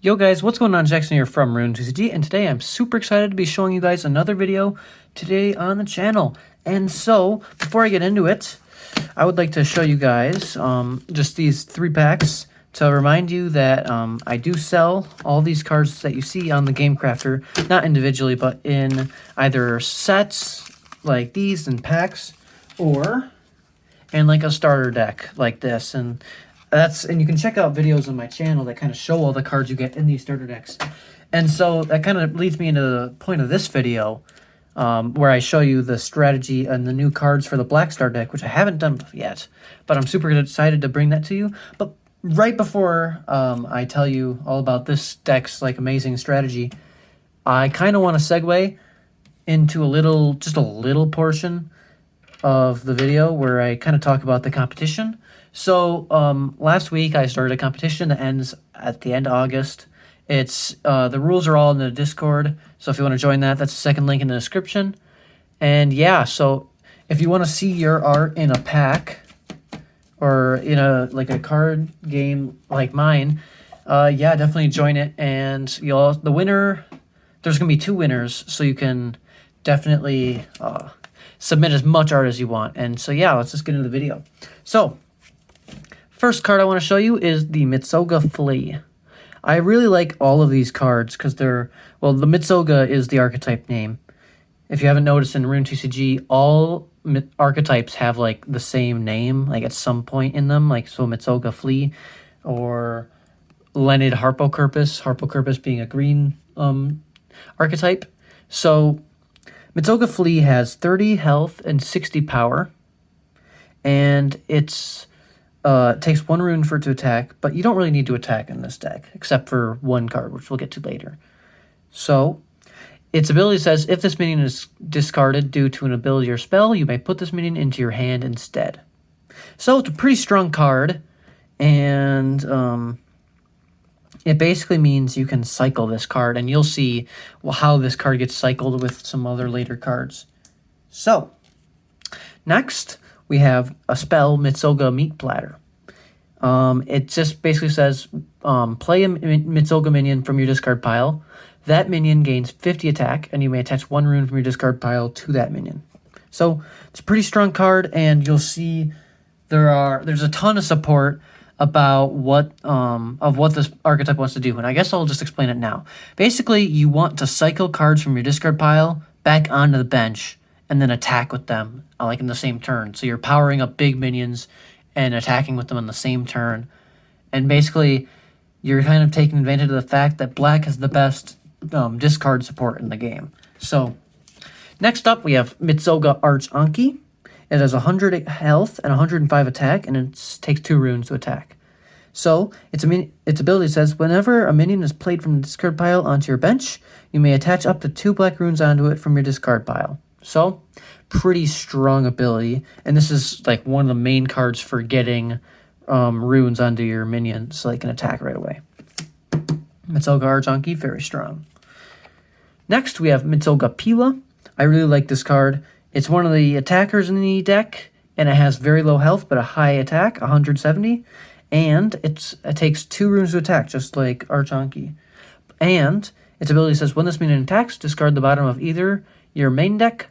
Yo guys, what's going on? Jackson here from TCG, and today I'm super excited to be showing you guys another video today on the channel. And so, before I get into it, I would like to show you guys just these 3 packs to remind you that I do sell all these cards that you see on the Game Crafter, not individually, but in either sets like these and packs, or in like a starter deck like this. And you can check out videos on my channel that kind of show all the cards you get in these starter decks. And so that kind of leads me into the point of this video, where I show you the strategy and the new cards for the Black Star deck, which I haven't done yet, but I'm super excited to bring that to you. But right before I tell you all about this deck's like amazing strategy, I kind of want to segue into just a little portion of the video where I kind of talk about the competition. So last week I started a competition that ends at the end of August. It's the rules are all in the Discord, so if you want to join that, that's the second link in the description. And yeah, so if you want to see your art in a pack or in a card game like mine, yeah, definitely join it. And the winner, there's gonna be 2 winners, so you can definitely submit as much art as you want. And so yeah, let's just get into the video. So first card I want to show you is the Mitoga Flee. I really like all of these cards because the Mitzoga is the archetype name. If you haven't noticed in Rune TCG, all archetypes have like the same name, like at some point in them, like so Mitzoga Flee or Leonid Harpocurpus being a green archetype. So Mitzoga Flee has 30 health and 60 power, and it takes 1 rune for it to attack, but you don't really need to attack in this deck, except for 1 card, which we'll get to later. So, its ability says, if this minion is discarded due to an ability or spell, you may put this minion into your hand instead. So, it's a pretty strong card, and it basically means you can cycle this card, and you'll see how this card gets cycled with some other later cards. So, next, we have a spell, Mitzoga Platter. It just basically says, play a Mitzoga minion from your discard pile. That minion gains 50 attack, and you may attach 1 rune from your discard pile to that minion. So, it's a pretty strong card, and you'll see there's a ton of support about what this archetype wants to do, and I guess I'll just explain it now. Basically, you want to cycle cards from your discard pile back onto the bench and then attack with them like in the same turn. So you're powering up big minions and attacking with them on the same turn. And basically, you're kind of taking advantage of the fact that black has the best discard support in the game. So next up, we have Mitzoga Anki. It has 100 health and 105 attack, and it takes 2 runes to attack. So, its ability says, whenever a minion is played from the discard pile onto your bench, you may attach up to 2 black runes onto it from your discard pile. So, pretty strong ability, and this is like one of the main cards for getting runes onto your minion so they can attack right away. Mitzoga Anki, very strong. Next, we have Mitogapila. I really like this card. It's one of the attackers in the deck, and it has very low health but a high attack, 170, and it takes 2 runes to attack, just like Anki. And its ability says, when this minion attacks, discard the bottom of either your main deck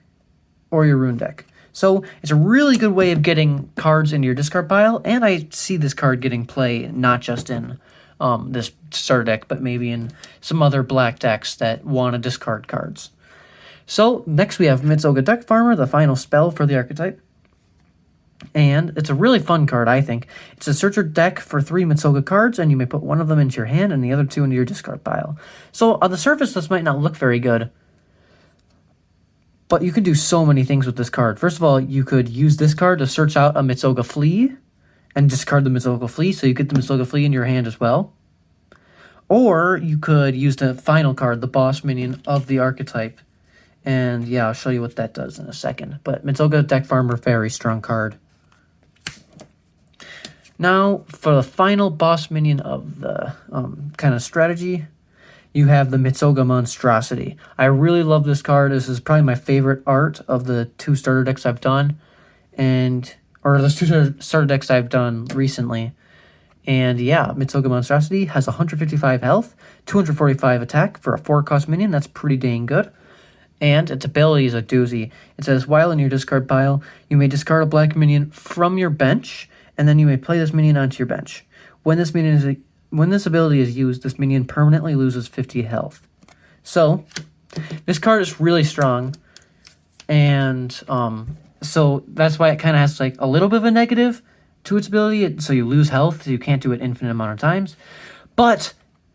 or your rune deck. So it's a really good way of getting cards into your discard pile, and I see this card getting play not just in this starter deck, but maybe in some other black decks that want to discard cards. So, next we have Mitzoga Deck Farmer, the final spell for the archetype. And it's a really fun card, I think. It's a searcher deck for 3 Mitzoga cards, and you may put 1 of them into your hand and the other 2 into your discard pile. So, on the surface, this might not look very good, but you can do so many things with this card. First of all, you could use this card to search out a Mitzoga Flee and discard the Mitzoga Flee, so you get the Mitzoga Flee in your hand as well. Or you could use the final card, the boss minion of the archetype. And yeah, I'll show you what that does in a second. But Mitzoga Deck Farmer, very strong card. Now, for the final boss minion of the kind of strategy, you have the Mitoga Monstrosity. I really love this card. This is probably my favorite art of the 2 starter decks I've done. Or the 2 starter decks I've done recently. And yeah, Mitoga Monstrosity has 155 health, 245 attack for a 4-cost minion. That's pretty dang good. And its ability is a doozy. It says, while in your discard pile, you may discard a black minion from your bench, and then you may play this minion onto your bench. When this ability is used, this minion permanently loses 50 health. So, this card is really strong, and so that's why it kind of has like a little bit of a negative to its ability, so you lose health, so you can't do it infinite amount of times. But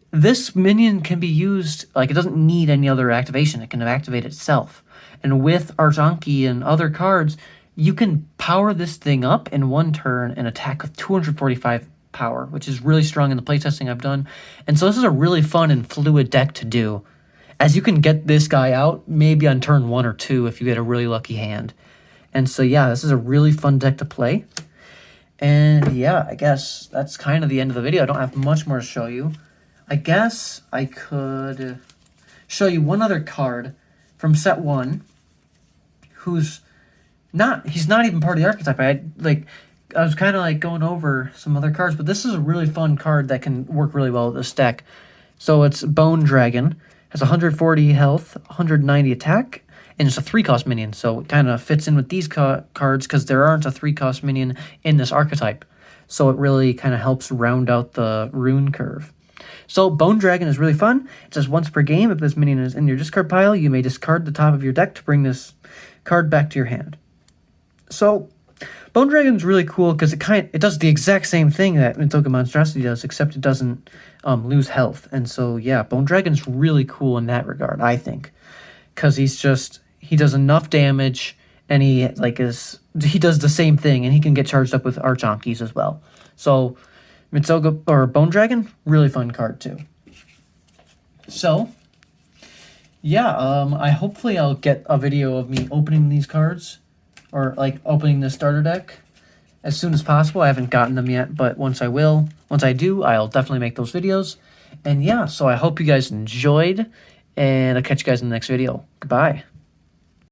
this minion can be used, like, it doesn't need any other activation. It can activate itself. And with Anki and other cards, you can power this thing up in one turn and attack with 245 power, which is really strong in the playtesting I've done. And so this is a really fun and fluid deck to do, as you can get this guy out maybe on turn 1 or 2 if you get a really lucky hand. And so yeah, this is a really fun deck to play. And yeah, I guess that's kind of the end of the video. I don't have much more to show you. I guess I could show you one other card from set 1 he's not even part of the archetype. I was kind of like going over some other cards, but this is a really fun card that can work really well with this deck. So it's Bone Dragon, has 140 health, 190 attack, and it's a 3-cost minion, so it kind of fits in with these cards because there aren't a 3-cost minion in this archetype. So it really kind of helps round out the rune curve. So Bone Dragon is really fun. It says once per game, if this minion is in your discard pile, you may discard the top of your deck to bring this card back to your hand. So Bone Dragon is really cool because it does the exact same thing that Mitoga Monstrosity does, except it doesn't lose health. And so yeah, Bone Dragon's really cool in that regard, I think, because he does enough damage, and he does the same thing, and he can get charged up with Archankis as well. So Mitzoga or Bone Dragon, really fun card too. So yeah, hopefully I'll get a video of me opening these cards, or like opening the starter deck as soon as possible. I haven't gotten them yet, but once I do, I'll definitely make those videos. And yeah, so I hope you guys enjoyed, and I'll catch you guys in the next video. Goodbye.